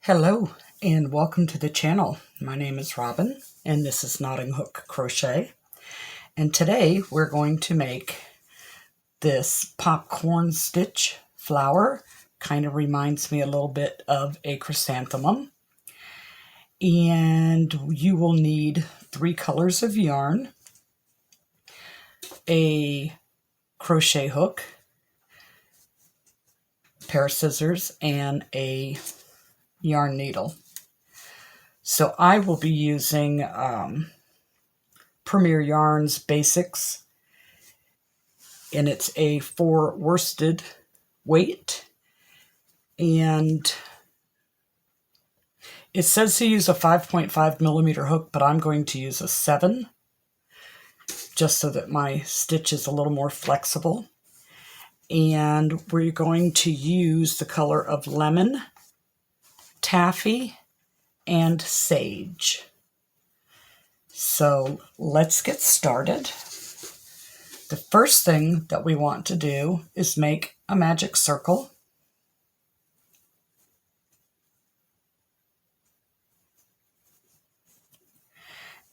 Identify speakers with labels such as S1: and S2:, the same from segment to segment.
S1: Hello and welcome to the channel. My name is Robin and this is Knotting Hook Crochet, and today we're going to make this popcorn stitch flower. Kind of reminds me a little bit of a chrysanthemum, and you will need 3 colors of yarn, a crochet hook, a pair of scissors, and a yarn needle. So I will be using Premier Yarns Basics, and it's a 4 worsted weight, and it says to use a 5.5 millimeter hook, but I'm going to use a 7 just so that my stitch is a little more flexible. And we're going to use the color of lemon, taffy, and sage. So let's get started. The first thing that we want to do is make a magic circle.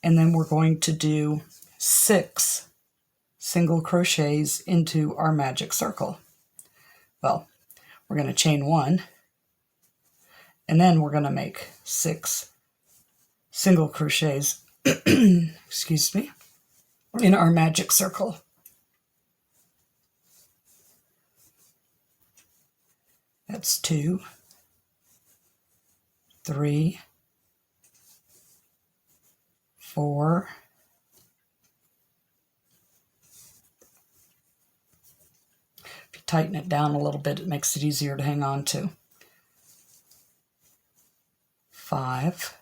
S1: And then we're going to do 6 single crochets into our magic circle. Well, we're going to chain 1, and then we're going to make 6 single crochets excuse me, in our magic circle. That's 2, 3, 4, 5. If you tighten it down a little bit, it makes it easier to hang on to. 5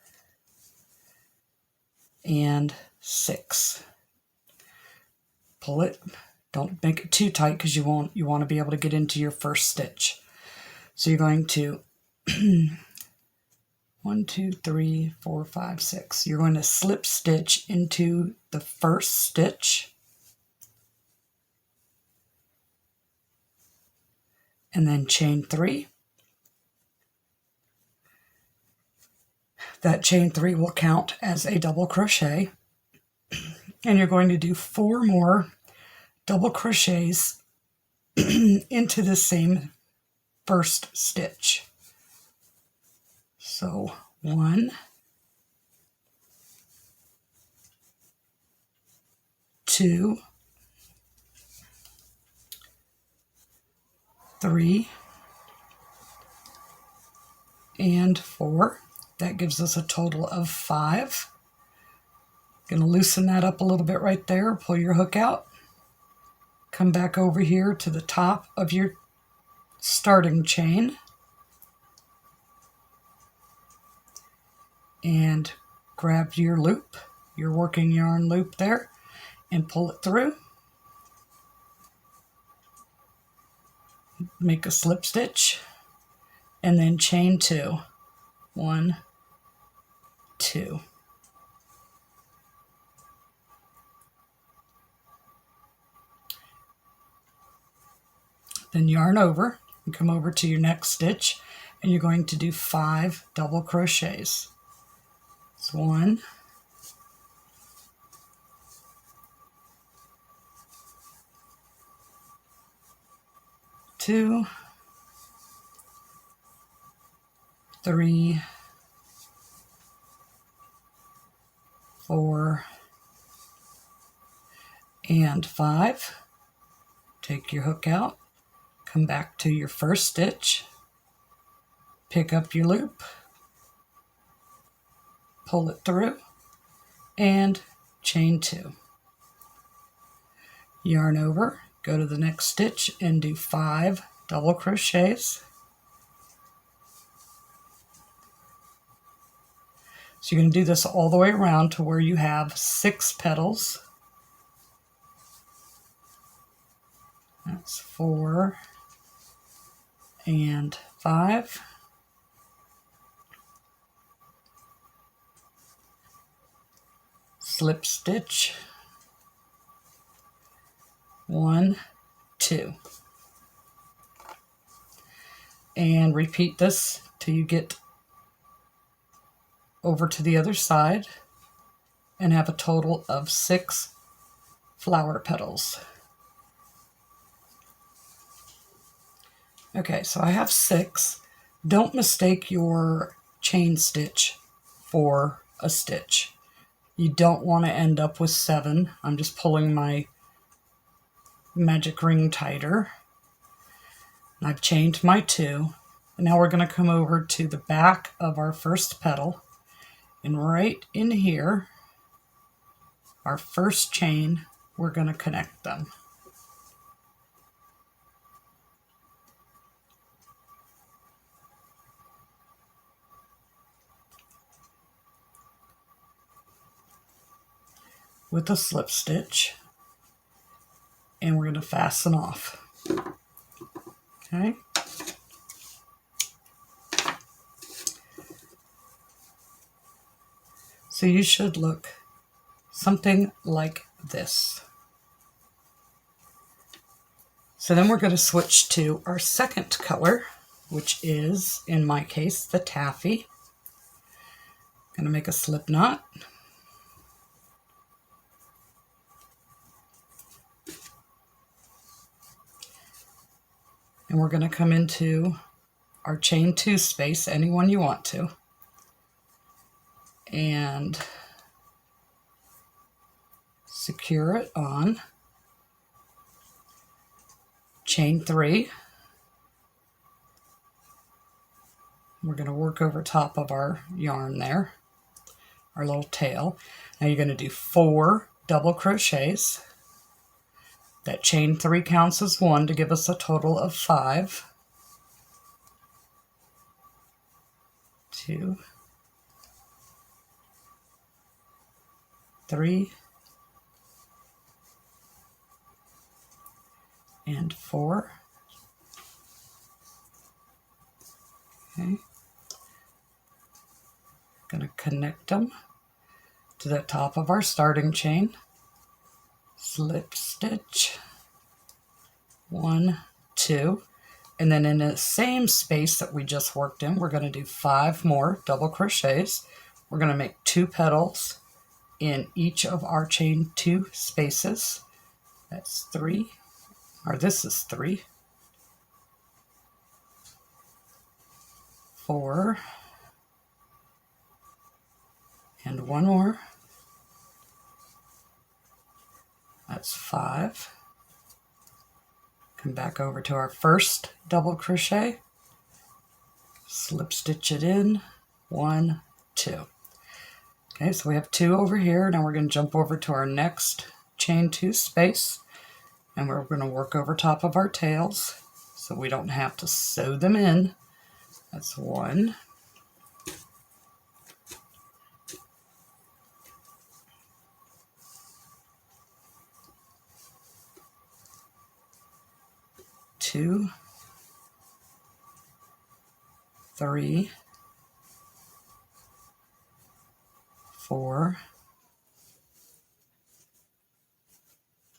S1: and 6. Pull it. Don't make it too tight because you want to be able to get into your first stitch. So you're going to 1, 2, 3, 4, 5, 6. You're going to slip stitch into the first stitch, and then chain 3. That chain 3 will count as a double crochet, and you're going to do 4 more double crochets into the same first stitch. So 1, 2, 3, and 4. That gives us a total of 5. Going to loosen that up a little bit right there. Pull your hook out. Come back over here to the top of your starting chain. And grab your loop, your working yarn loop there, and pull it through. Make a slip stitch, and then chain 2. 1, 2. Then yarn over and come over to your next stitch, and you're going to do 5 double crochets. It's 1, 2, 3, 4, and 5. Take your hook out, come back to your first stitch, pick up your loop, pull it through, and chain 2. Yarn over, go to the next stitch, and do 5 double crochets. So you're going to do this all the way around to where you have 6 petals. That's 4 and 5. Slip stitch. 1, 2. And repeat this till you get over to the other side and have a total of 6 flower petals. Okay, so I have 6. Don't mistake your chain stitch for a stitch. You don't want to end up with 7. I'm just pulling my magic ring tighter. And I've chained my 2. And now we're going to come over to the back of our first petal. And right in here, our first chain, we're going to connect them. With a slip stitch, and we're going to fasten off. Okay. So you should look something like this. So then we're going to switch to our second color, which is, in my case, the taffy. I'm going to make a slip knot. And we're going to come into our chain 2 space, any one you want to. And secure it on. Chain 3. We're going to work over top of our yarn there, our little tail. Now you're going to do 4 double crochets. That chain 3 counts as 1 to give us a total of 5. 2, 3, and 4. Okay. Going to connect them to the top of our starting chain. Slip stitch, 1, 2, and then in the same space that we just worked in, we're going to do 5 more double crochets. We're going to make 2 petals in each of our chain 2 spaces. That's 3, or this is 3, 4, and 1 more. That's 5. Come back over to our first double crochet, slip stitch it in, 1, 2. Okay, so we have 2 over here. Now we're going to jump over to our next chain 2 space, and we're going to work over top of our tails so we don't have to sew them in. That's 1. 2, 3, 4,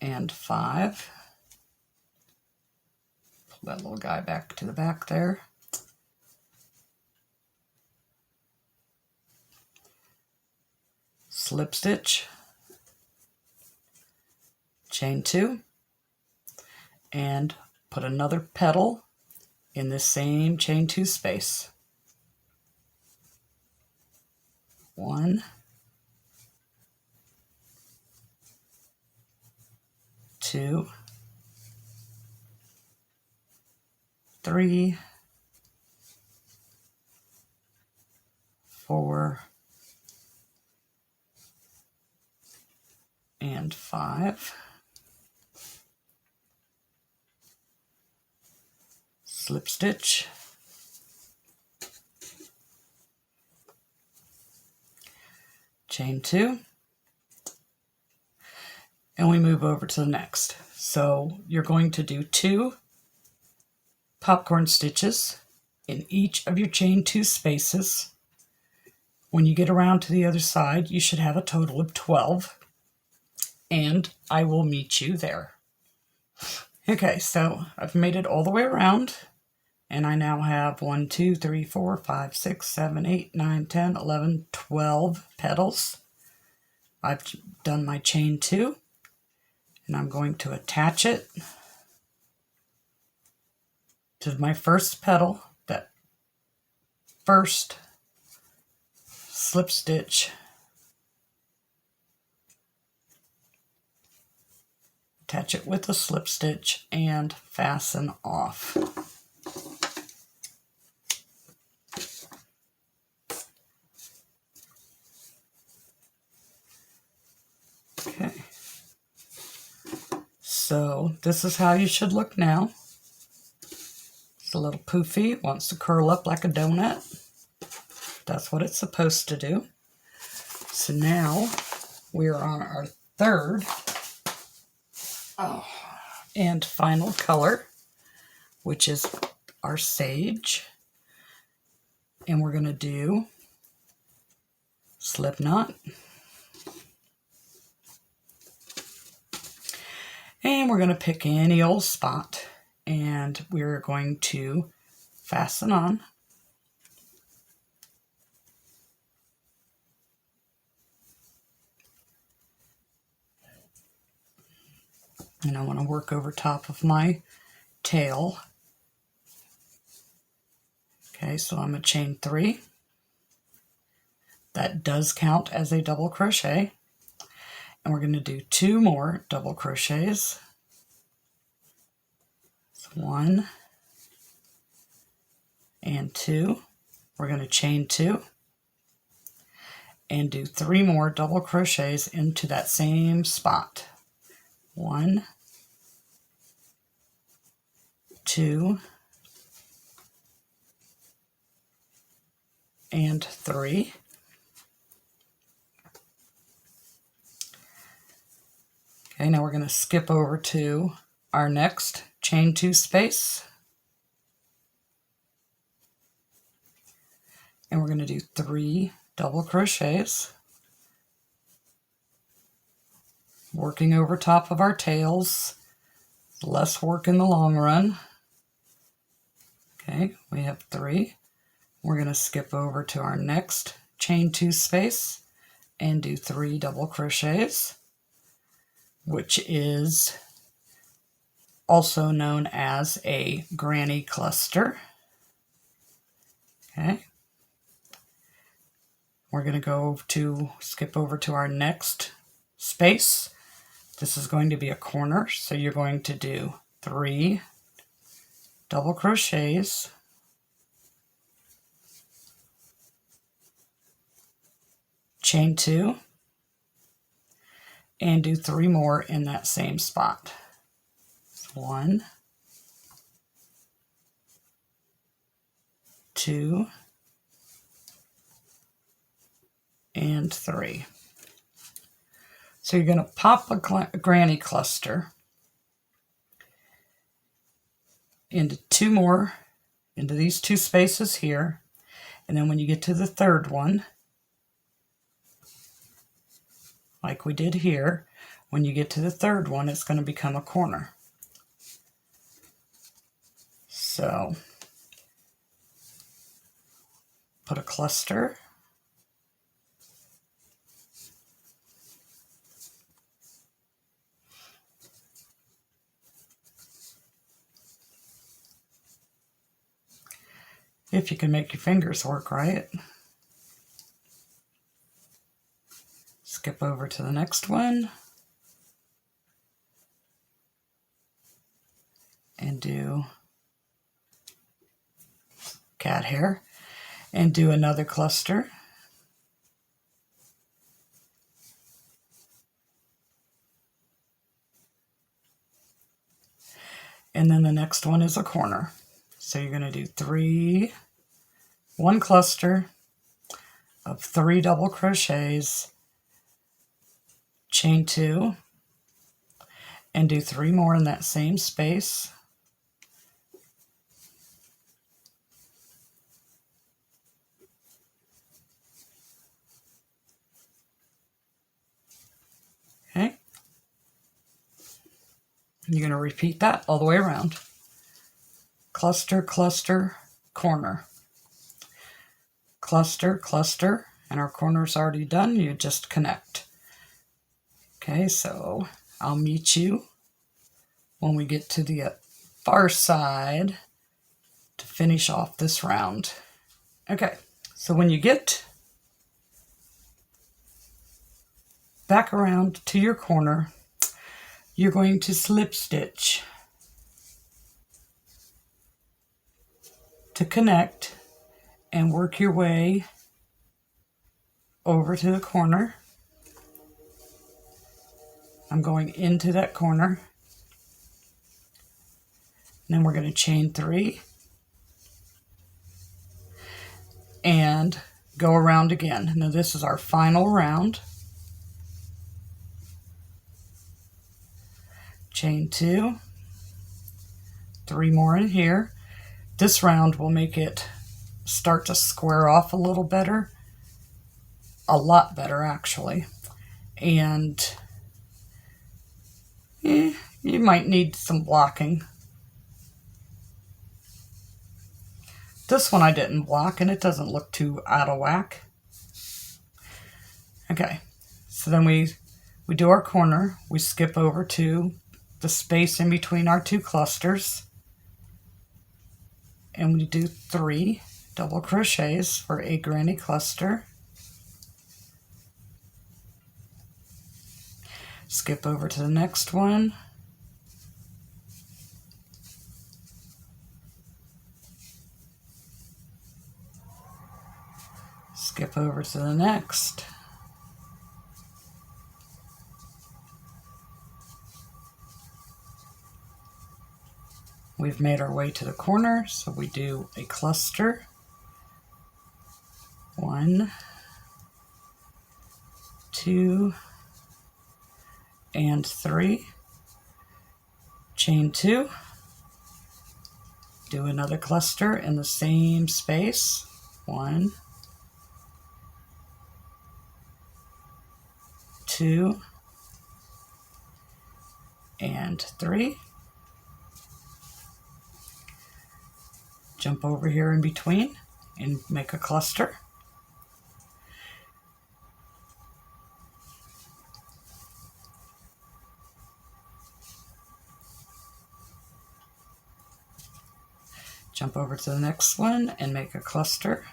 S1: and 5. Pull that little guy back to the back there. Slip stitch, chain 2, and put another petal in the same chain 2 space. 1, 2, 3, 4, and 5. Slip stitch, chain 2, and we move over to the next. So you're going to do 2 popcorn stitches in each of your chain 2 spaces. When you get around to the other side, you should have a total of 12, and I will meet you there. Okay, so I've made it all the way around. And I now have 1, 2, 3, 4, 5, 6, 7, 8, 9, 10, 11, 12 petals. I've done my chain 2, and I'm going to attach it to my first petal, that first slip stitch. Attach it with a slip stitch and fasten off. Okay. So this is how you should look now. It's a little poofy. It wants to curl up like a donut. That's what it's supposed to do. So now we're on our third and final color, which is our sage. And we're going to do slip knot. And we're going to pick any old spot, and we're going to fasten on. And I want to work over top of my tail. Okay, so I'm going to chain 3. That does count as a double crochet. And we're going to do 2 more double crochets. So 1 and 2. We're going to chain 2 and do 3 more double crochets into that same spot. 1, 2, and 3. Okay, now we're going to skip over to our next chain 2 space. And we're going to do 3 double crochets, working over top of our tails. Less work in the long run. Okay, we have 3. We're going to skip over to our next chain 2 space and do 3 double crochets, which is also known as a granny cluster. Okay. We're going to skip over to our next space. This is going to be a corner, so you're going to do 3 double crochets, chain 2, and do 3 more in that same spot. 1, 2, and 3. So you're going to pop a granny cluster into 2 more, into these 2 spaces here, and then when you get to the third one, like we did here, when you get to the third one, it's going to become a corner. So put a cluster, if you can make your fingers work right. Skip over to the next one and do cat hair and do another cluster. And then the next one is a corner. So you're going to do 1 cluster of 3 double crochets, chain 2, and do 3 more in that same space. Okay. You're going to repeat that all the way around. cluster, cluster, corner. Cluster, cluster, and our corner's already done. You just connect. Okay, so I'll meet you when we get to the far side to finish off this round. Okay, so when you get back around to your corner, you're going to slip stitch to connect and work your way over to the corner. I'm going into that corner. And then we're going to chain 3 and go around again. Now this is our final round. Chain 2, 3 more in here. This round will make it start to square off a little better, a lot better actually. And you might need some blocking. This one I didn't block and it doesn't look too out of whack. Okay, so then we do our corner, we skip over to the space in between our 2 clusters, and we do 3 double crochets for a granny cluster. Skip over to the next one. Skip over to the next. We've made our way to the corner, so we do a cluster. 1, 2, and 3. Chain 2. Do another cluster in the same space. 1, 2, and 3. Jump over here in between and make a cluster. Jump over to the next one and make a cluster.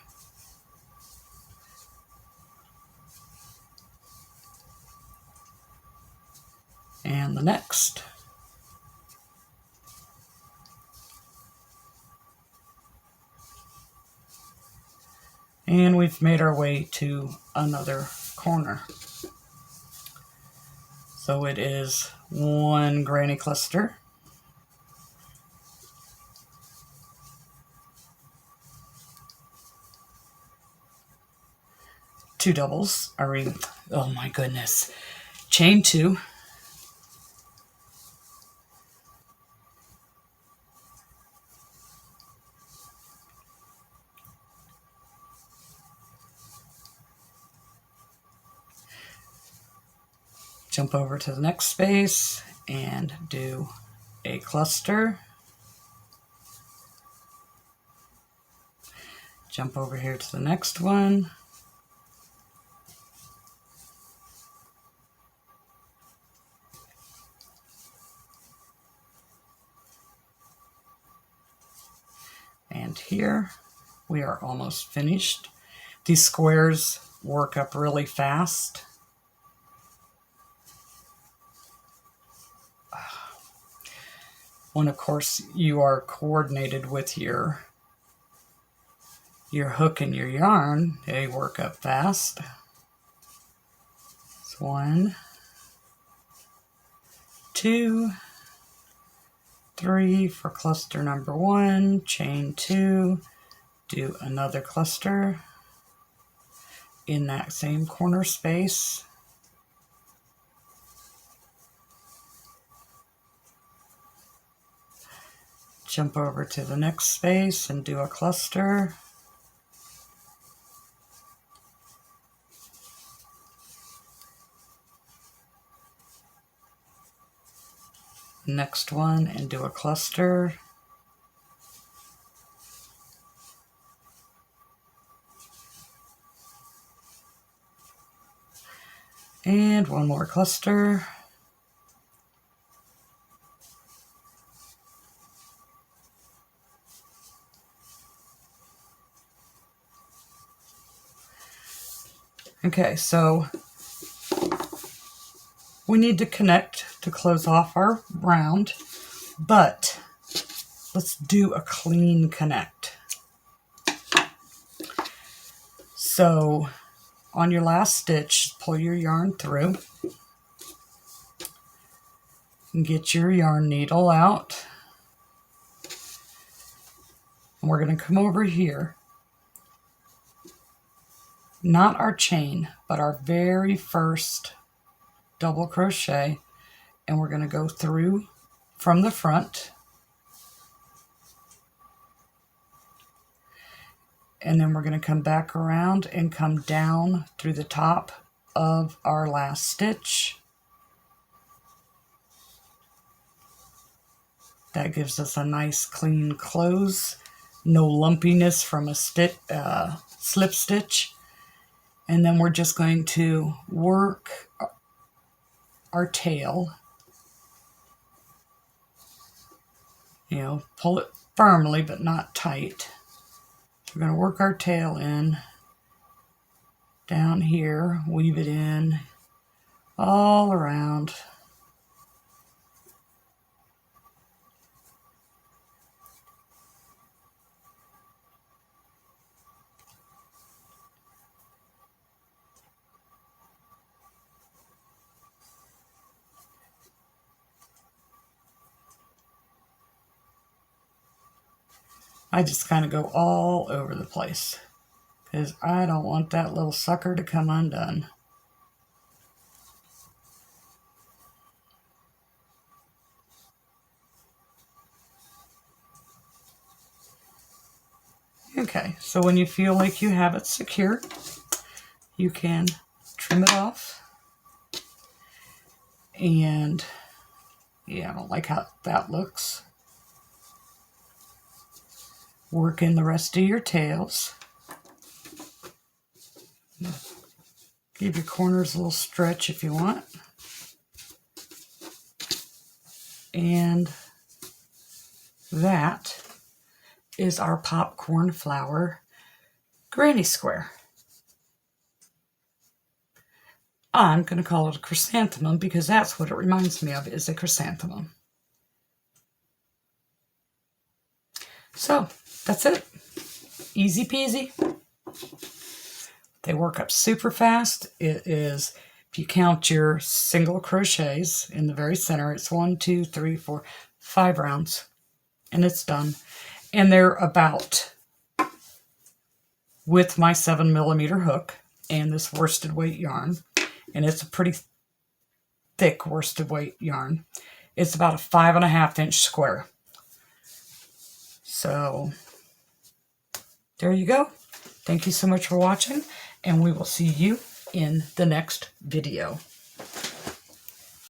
S1: And the next. And we've made our way to another corner. So it is 1 granny cluster, 2 doubles, oh my goodness, chain 2, jump over to the next space and do a cluster. Jump over here to the next one. And here we are almost finished. These squares work up really fast. When of course you are coordinated with your hook and your yarn, they work up fast. It's 1, 2, 3 for cluster number 1, chain 2, do another cluster in that same corner space. Jump over to the next space and do a cluster. Next one and do a cluster. And one more cluster. Okay, so we need to connect to close off our round, but let's do a clean connect. So on your last stitch, pull your yarn through and get your yarn needle out. And we're going to come over here, not our chain, but our very first double crochet, and we're going to go through from the front, and then we're going to come back around and come down through the top of our last stitch. That gives us a nice clean close, no lumpiness from a slip stitch. And then we're just going to work our tail, you know, pull it firmly but not tight. We're going to work our tail in down here, weave it in all around. I just kind of go all over the place because I don't want that little sucker to come undone. Okay, so when you feel like you have it secure, you can trim it off. And yeah, I don't like how that looks. Work in the rest of your tails. Give your corners a little stretch if you want. And that is our popcorn flower granny square. I'm going to call it a chrysanthemum because that's what it reminds me of, is a chrysanthemum. So that's it. Easy peasy. They work up super fast. It is, if you count your single crochets in the very center, it's 1, 2, 3, 4, 5 rounds, and it's done. And they're about with my 7mm hook and this worsted weight yarn, and it's a pretty thick worsted weight yarn. It's about a 5.5-inch square. So there you go. Thank you so much for watching, and we will see you in the next video.